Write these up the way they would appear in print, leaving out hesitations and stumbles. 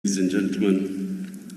Ladies and gentlemen,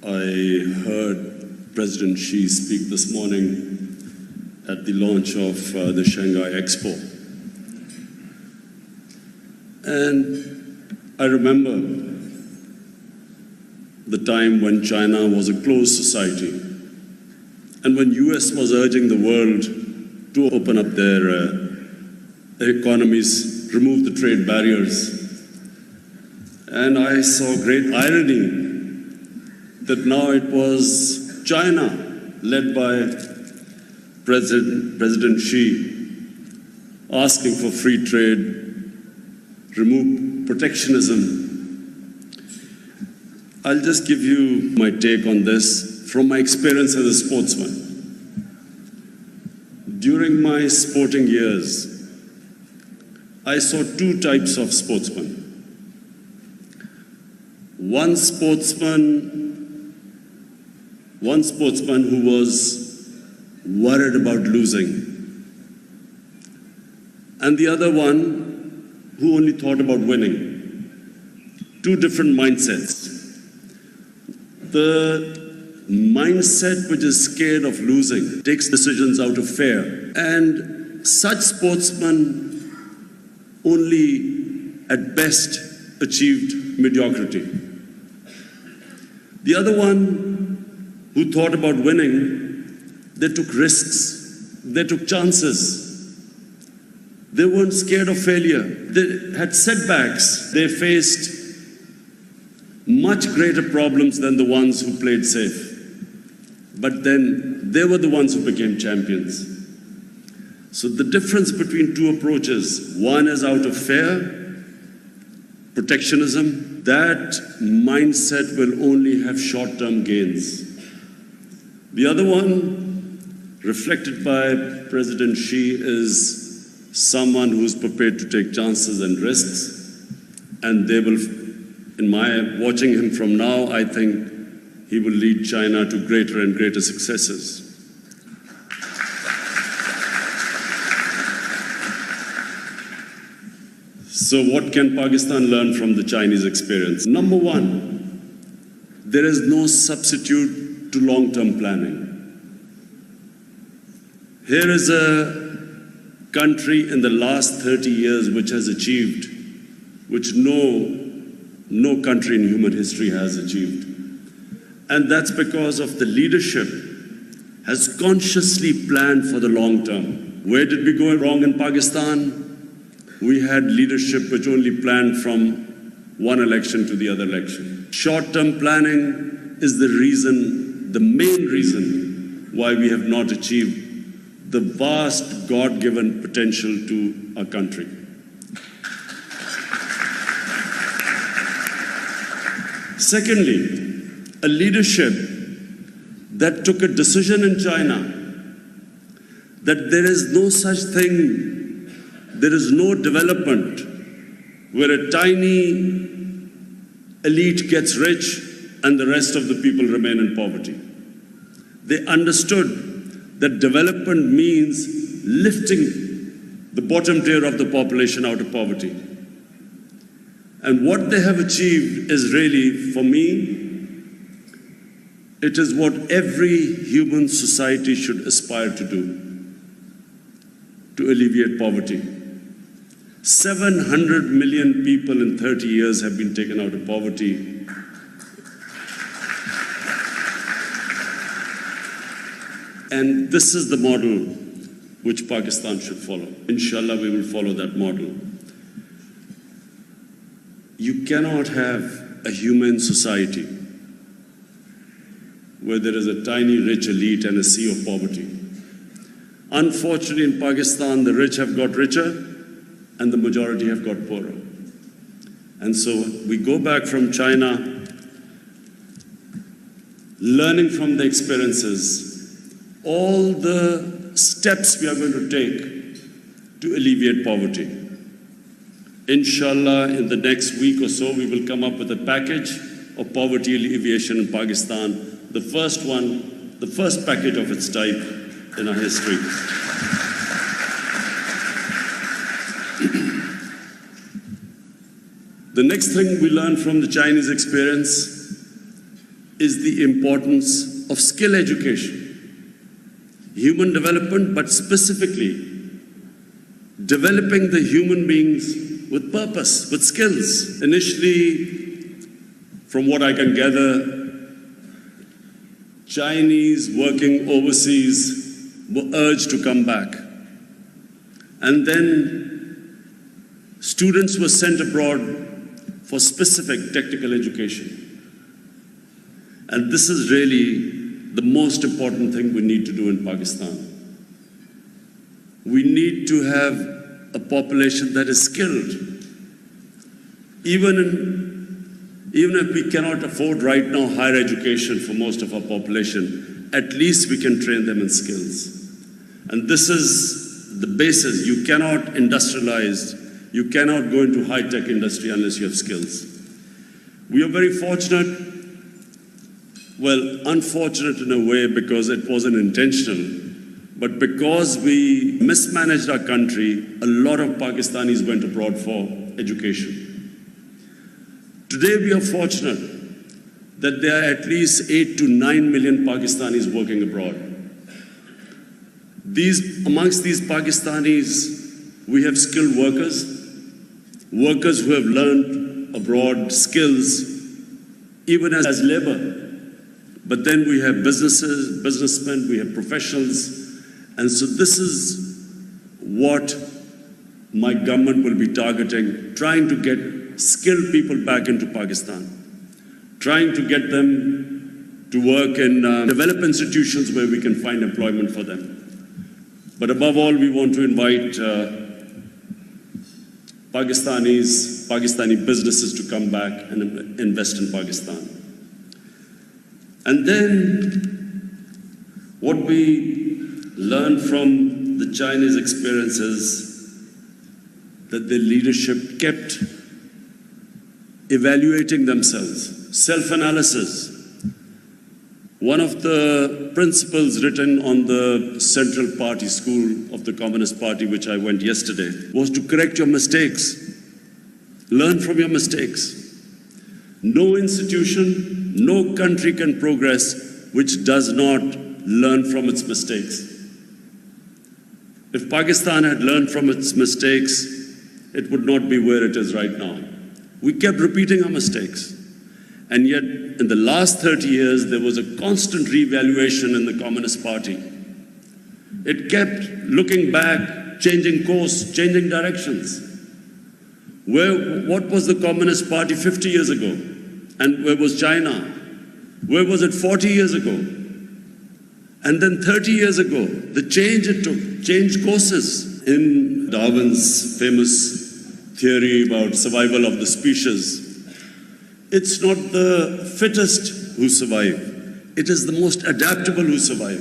I heard President Xi speak this morning at the launch of the Shanghai Expo. And I remember the time when China was a closed society and when US was urging the world to open up their economies, remove the trade barriers. And I saw great irony that now it was China, led by President Xi, asking for free trade, remove protectionism. I'll just give you my take on this from my experience as a sportsman. During my sporting years, I saw two types of sportsmen. One sportsman who was worried about losing, and the other one who only thought about winning. Two different mindsets. The mindset which is scared of losing takes decisions out of fear, and such sportsmen only at best achieved mediocrity. The other one who thought about winning, they took risks, they took chances. They weren't scared of failure. They had setbacks. They faced much greater problems than the ones who played safe. But then they were the ones who became champions. So the difference between two approaches, one is out of fear, protectionism. That mindset will only have short-term gains. The other one, reflected by President Xi, is someone who's prepared to take chances and risks. And they will, in my watching him from now, I think he will lead China to greater and greater successes. So what can Pakistan learn from the Chinese experience? Number one, there is no substitute to long-term planning. Here is a country in the last 30 years which has achieved, which no country in human history has achieved. And that's because of the leadership has consciously planned for the long term. Where did we go wrong in Pakistan? We had leadership which only planned from one election to the other election. Short-term planning is the main reason why we have not achieved the vast God-given potential to our country. Secondly, a leadership that took a decision in China that there is no such thing. There is no development where a tiny elite gets rich and the rest of the people remain in poverty. They understood that development means lifting the bottom tier of the population out of poverty. And what they have achieved is really, for me, it is what every human society should aspire to do, to alleviate poverty. 700 million people in 30 years have been taken out of poverty. And this is the model which Pakistan should follow. Inshallah, we will follow that model. You cannot have a humane society where there is a tiny rich elite and a sea of poverty. Unfortunately, in Pakistan, the rich have got richer and the majority have got poorer. And so we go back from China, learning from the experiences, all the steps we are going to take to alleviate poverty. Inshallah, in the next week or so, we will come up with a package of poverty alleviation in Pakistan, the first package of its type in our history. The next thing we learned from the Chinese experience is the importance of skill education, human development, but specifically developing the human beings with purpose, with skills. Initially, from what I can gather, Chinese working overseas were urged to come back. And then students were sent abroad for specific technical education. And this is really the most important thing we need to do in Pakistan. We need to have a population that is skilled. Even if we cannot afford right now higher education for most of our population, at least we can train them in skills. And this is the basis. You cannot industrialize, you cannot go into high-tech industry unless you have skills. We are very fortunate, well, unfortunate in a way because it wasn't intentional, but because we mismanaged our country, a lot of Pakistanis went abroad for education. Today we are fortunate that there are at least 8 to 9 million Pakistanis working abroad. Amongst these Pakistanis, we have skilled workers who have learned abroad skills, even as labor. But then we have businessmen, we have professionals. And so this is what my government will be targeting, trying to get skilled people back into Pakistan, trying to get them to work in developed institutions where we can find employment for them. But above all, we want to invite Pakistani businesses to come back and invest in Pakistan. And then what we learned from the Chinese experience is that their leadership kept evaluating themselves, self-analysis. One of the principles written on the Central Party School of the Communist Party, which I went yesterday, was to correct your mistakes. Learn from your mistakes. No institution, no country can progress which does not learn from its mistakes. If Pakistan had learned from its mistakes, it would not be where it is right now. We kept repeating our mistakes. And yet, in the last 30 years, there was a constant reevaluation in the Communist Party. It kept looking back, changing course, changing directions. What was the Communist Party 50 years ago? And where was China? Where was it 40 years ago? And then 30 years ago, the change it took, changed courses. In Darwin's famous theory about survival of the species, it's not the fittest who survive. It is the most adaptable who survive.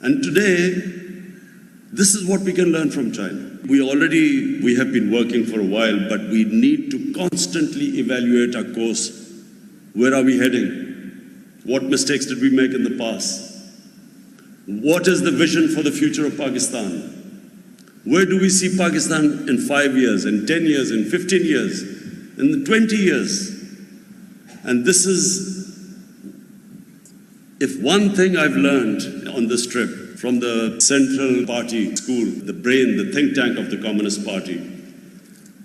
And today, this is what we can learn from China. We have been working for a while, but we need to constantly evaluate our course. Where are we heading? What mistakes did we make in the past? What is the vision for the future of Pakistan? Where do we see Pakistan in 5 years, in 10 years, in 15 years, in 20 years? And this is, if one thing I've learned on this trip from the Central Party School, the brain, the think tank of the Communist Party,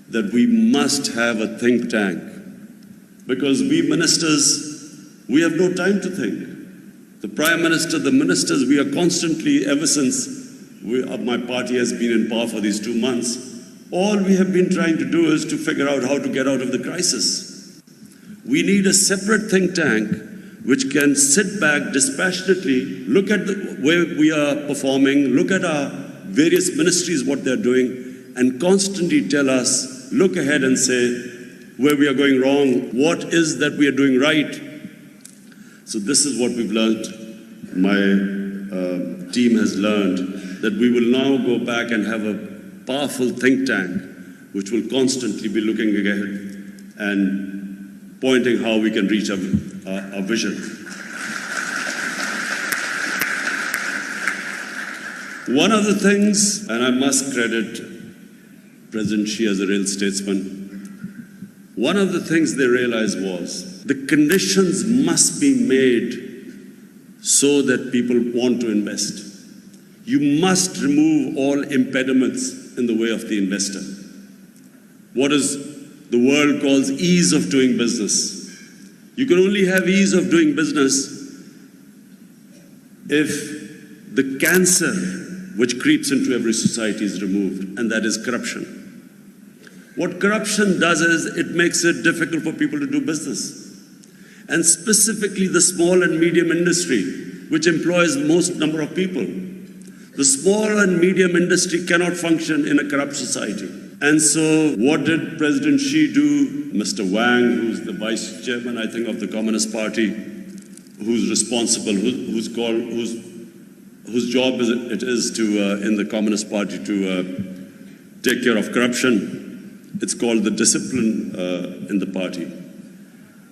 that we must have a think tank. Because we ministers, we have no time to think. The Prime Minister, the ministers, we are constantly, ever since my party has been in power for these 2 months, all we have been trying to do is to figure out how to get out of the crisis. We need a separate think tank which can sit back dispassionately, look at where we are performing, look at our various ministries, what they're doing, and constantly tell us, look ahead and say where we are going wrong, what is that we are doing right. So this is what we've learned. My team has learned that we will now go back and have a powerful think tank which will constantly be looking ahead and pointing how we can reach our vision. One of the things, and I must credit President Xi as a real statesman, One of the things they realized was the conditions must be made so that people want to invest. You must remove all impediments in the way of the investor. What is the world calls ease of doing business. You can only have ease of doing business if the cancer which creeps into every society is removed, and that is corruption. What corruption does is it makes it difficult for people to do business. And specifically the small and medium industry, which employs the most number of people. The small and medium industry cannot function in a corrupt society. And so what did President Xi do? Mr. Wang, who's the vice chairman, I think, of the Communist Party, who's responsible, whose job it is to, in the Communist Party, to take care of corruption. It's called the discipline in the party.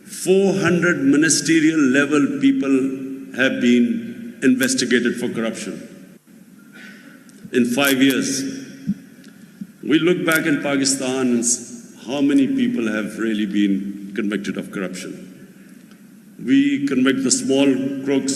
400 ministerial level people have been investigated for corruption in 5 years. We look back in Pakistan and how many people have really been convicted of corruption. We convict the small crooks.